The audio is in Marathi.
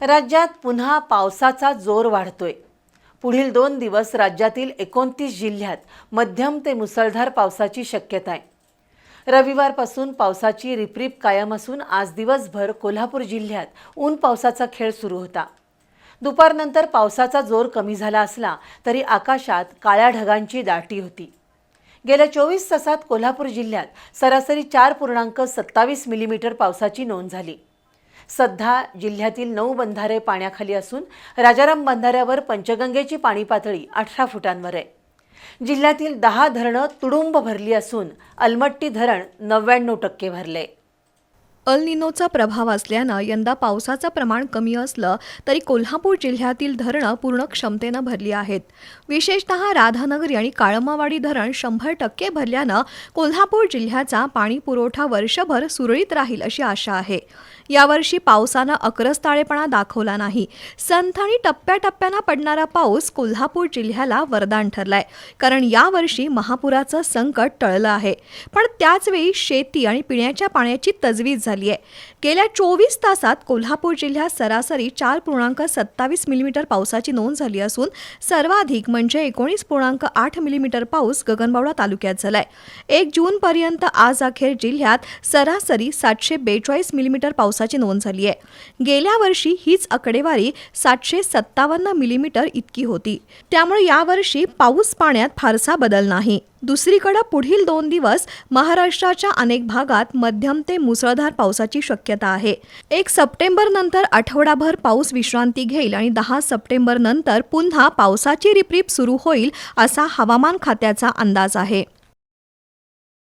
राज्यात पुन्हा पावसाचा जोर वाढतोय। पुढील 2 दिवस राज्यातील 29 जिल्ह्यात मध्यम ते मुसळधार पावसाची शक्यता आहे। रविवारपासून पावसाची रिपरिप कायम असून आज दिवसभर कोल्हापूर जिल्ह्यात ऊन पावसाचा खेळ सुरू होता। दुपारनंतर पावसाचा जोर कमी झाला असला तरी आकाशात काळ्या ढगांची दाटी होती। गेल्या 24 तासात कोल्हापूर जिल्ह्यात सरासरी 4.27 मिलीमीटर पावसाची नोंद झाली। सध्या जिल्ह्यातील 9 बंधारे पाण्याखाली असून राजाराम बंधाऱ्यावर पंचगंगेची पाणी पातळी 18 फुटांवर आहे। जिल्ह्यातील 10 धरणं तुडुंब भरली असून अलमट्टी धरण 99% भरले। अल निनोचा प्रभाव असल्यानं यंदा पावसाचं प्रमाण कमी असलं तरी कोल्हापूर जिल्ह्यातील धरणं पूर्ण क्षमतेनं भरली आहेत। विशेषतः राधानगरी आणि काळमावाडी धरण 100% भरल्यानं कोल्हापूर जिल्ह्याचा पाणी पुरवठा वर्षभर सुरळीत राहील अशी आशा आहे। यावर्षी पावसानं अक्रस्ताळेपणा दाखवला नाही। संथ आणि टप्प्याटप्प्यानं पडणारा पाऊस कोल्हापूर जिल्ह्याला वरदान ठरलाय, कारण यावर्षी महापुराचं संकट टळलं आहे। पण त्याचवेळी शेती आणि पिण्याच्या पाण्याची तजवीज झाली आहे। गेल्या 24 तासात कोल्हापूर जिल्ह्यात सरासरी 4.27 मिलीमीटर पावसाची नोंद झाली असून सर्वाधिक म्हणजे 19.8 मिलीमीटर पाऊस गगनबावडा तालुक्यात झालाय। 1 जूनपर्यंत आज अखेर जिल्ह्यात सरासरी 742 मिलीमीटर पावसाची नोंद झाली आहे। गेल्या वर्षी हीच आकडेवारी 757 मिलीमीटर इतकी होती। त्यामुळे यावर्षी पाऊस पाण्यात फारसा बदल नाही। दुसरीकडे पुढील 2 दिवस महाराष्ट्राच्या अनेक भागात मध्यम ते मुसळधार पावसाची शक्यता आहे। 1 सप्टेंबर नंतर आठवडाभर पाऊस विश्रांती घेईल आणि 10 सप्टेंबर नंतर पुन्हा पावसाची रिपरिप सुरू होईल असा हवामान खात्याचा अंदाज आहे।